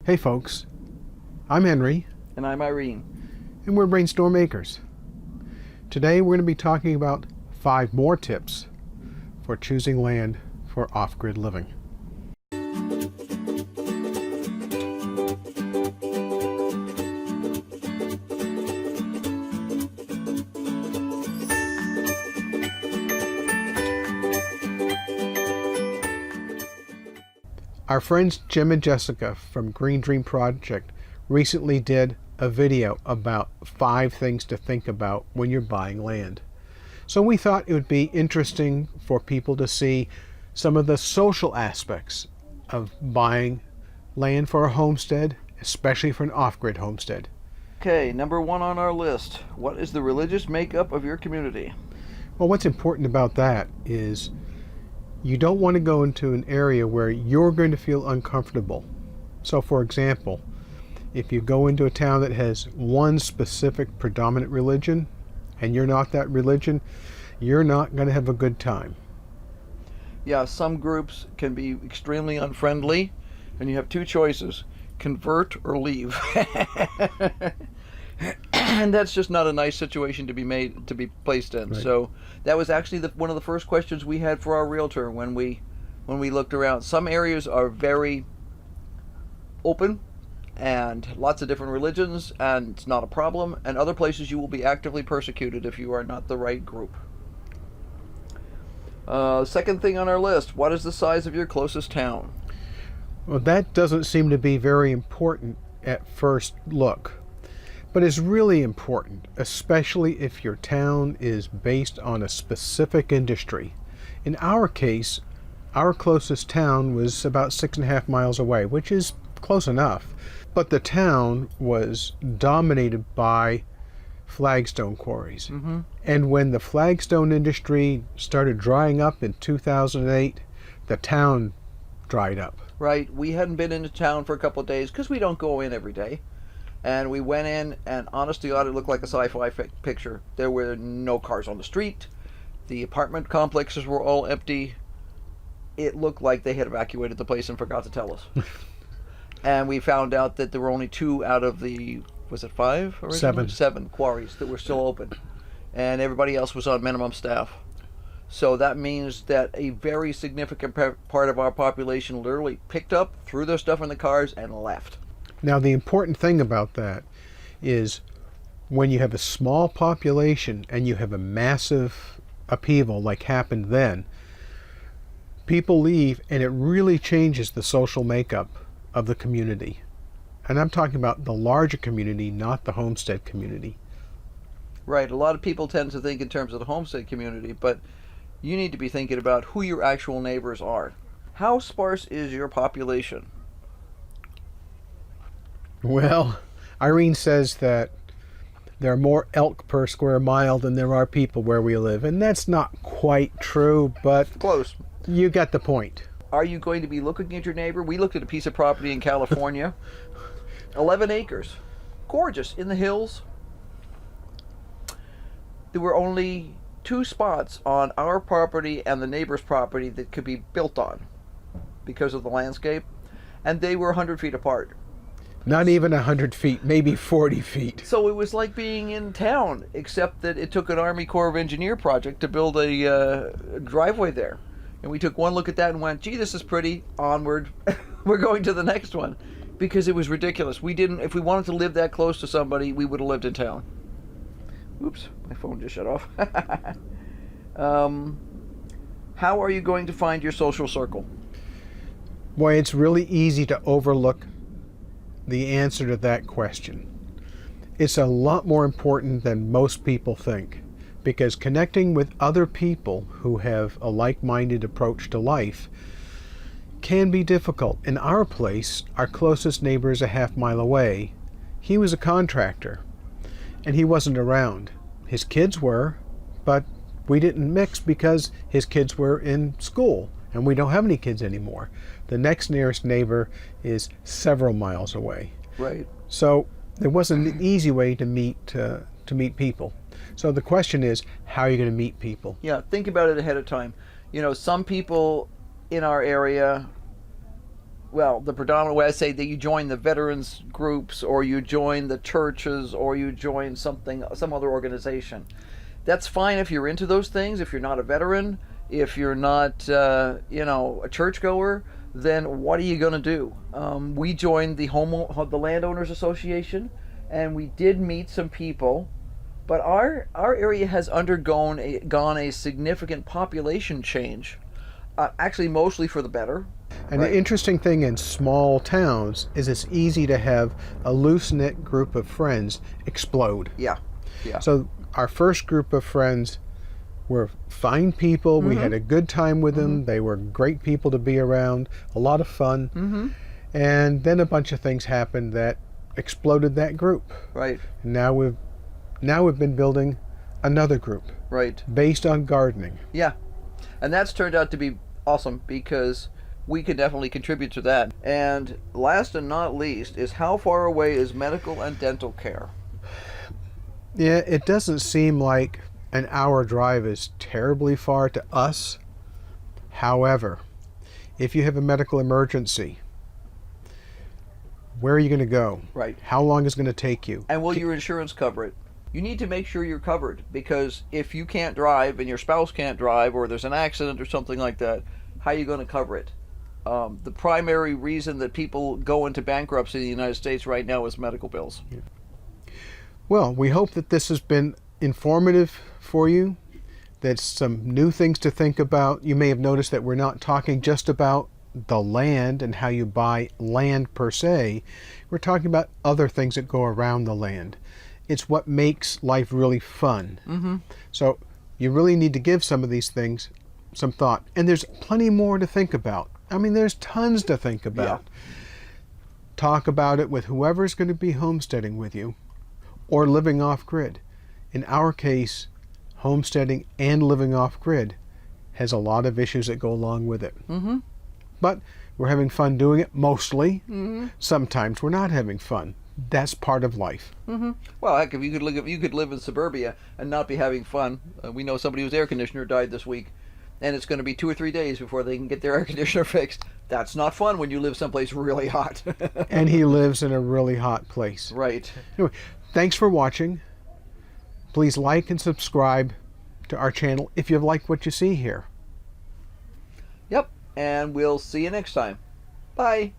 Hey folks, I'm Henry. And I'm Irene. And we're BrainStorm Acres. Today we're going to be talking about 5 more tips for choosing land for off-grid living. Our friends Jim and Jessica from Green Dream Project recently did a video about 5 things to think about when you're buying land. So we thought it would be interesting for people to see some of the social aspects of buying land for a homestead, especially for an off-grid homestead. Okay, number 1 on our list. What is the religious makeup of your community? Well, what's important about that is you don't want to go into an area where you're going to feel uncomfortable. So for example, if you go into a town that has one specific predominant religion and you're not that religion, you're not going to have a good time. Yeah, some groups can be extremely unfriendly, and you have 2 choices: convert or leave. And that's just not a nice situation to be placed in. Right. So that was actually one of the first questions we had for our realtor when we looked around. Some areas are very open and lots of different religions, and it's not a problem. And other places you will be actively persecuted if you are not the right group. Second thing on our list: what is the size of your closest town? Well, that doesn't seem to be very important at first look, but it's really important, especially if your town is based on a specific industry. In our case, our closest town was about 6.5 miles away, which is close enough, but the town was dominated by flagstone quarries. Mm-hmm. And when the flagstone industry started drying up in 2008, the town dried up. Right. We hadn't been into town for a couple of days because we don't go in every day. And we went in, and honest to God, it looked like a sci-fi picture. There were no cars on the street. The apartment complexes were all empty. It looked like they had evacuated the place and forgot to tell us. And we found out that there were only 2 out of the, was it 5 originally? 7 quarries that were still open. And everybody else was on minimum staff. So that means that a very significant part of our population literally picked up, threw their stuff in the cars, and left. Now, the important thing about that is when you have a small population and you have a massive upheaval like happened then, people leave and it really changes the social makeup of the community. And I'm talking about the larger community, not the homestead community. Right. A lot of people tend to think in terms of the homestead community, but you need to be thinking about who your actual neighbors are. How sparse is your population? Well, Irene says that there are more elk per square mile than there are people where we live, and that's not quite true, but Close. you get the point. Are you going to be looking at your neighbor? We looked at a piece of property in California, 11 acres, gorgeous, in the hills. There were only 2 spots on our property and the neighbor's property that could be built on because of the landscape, and they were 100 feet apart. Not even 100 feet, maybe 40 feet. So it was like being in town, except that it took an Army Corps of Engineer project to build a driveway there. And we took one look at that and went, gee, this is pretty, onward. We're going to the next one. Because it was ridiculous. If we wanted to live that close to somebody, we would have lived in town. Oops, my phone just shut off. How are you going to find your social circle? Boy, it's really easy to overlook the answer to that question. It's a lot more important than most people think, because connecting with other people who have a like-minded approach to life can be difficult. In our place, our closest neighbor is a half-mile away. He was a contractor, and he wasn't around. His kids were, but we didn't mix because his kids were in school, and we don't have any kids anymore. The next nearest neighbor is several miles away. Right. So there wasn't an easy way to meet people. So the question is, how are you going to meet people? Yeah, think about it ahead of time. You know, some people in our area well, the predominant way I say that you join the veterans groups, or you join the churches, or you join some other organization. That's fine if you're into those things. If you're not a veteran, if you're not, a churchgoer, then what are you going to do? We joined the Landowners Association, and we did meet some people, but our area has gone a significant population change, actually mostly for the better. And Right. the interesting thing in small towns is it's easy to have a loose-knit group of friends explode. Yeah. So our first group of friends were fine people. We had a good time with them. They were great people to be around, a lot of fun. And then a bunch of things happened that exploded that group. Right. Now we've been building another group Right. based on gardening. Yeah. And that's turned out to be awesome, because we can definitely contribute to that. And last and not least is, how far away is medical and dental care? Yeah, it doesn't seem like an hour drive is terribly far to us. However, if you have a medical emergency, where are you going to go? Right. How long is it going to take you? And will your insurance cover it? You need to make sure you're covered, because if you can't drive and your spouse can't drive, or there's an accident or something like that, how are you going to cover it? The primary reason that people go into bankruptcy in the United States right now is medical bills. Well, we hope that this has been informative for you. That's some new things to think about. You may have noticed that we're not talking just about the land and how you buy land per se. We're talking about other things that go around the land. It's what makes life really fun. So you really need to give some of these things some thought. And there's plenty more to think about. I mean, there's tons to think about. Talk about it with whoever's going to be homesteading with you, or living off-grid. In our case, homesteading and living off-grid has a lot of issues that go along with it. But we're having fun doing it, mostly. Sometimes we're not having fun. That's part of life. Well, heck, if you could live in suburbia and not be having fun. We know somebody whose air conditioner died this week, and it's going to be 2 or 3 days before they can get their air conditioner fixed. That's not fun when you live someplace really hot. And he lives in a really hot place. Right. Anyway, thanks for watching. Please like and subscribe to our channel if you like what you see here. Yep. And we'll see you next time. Bye.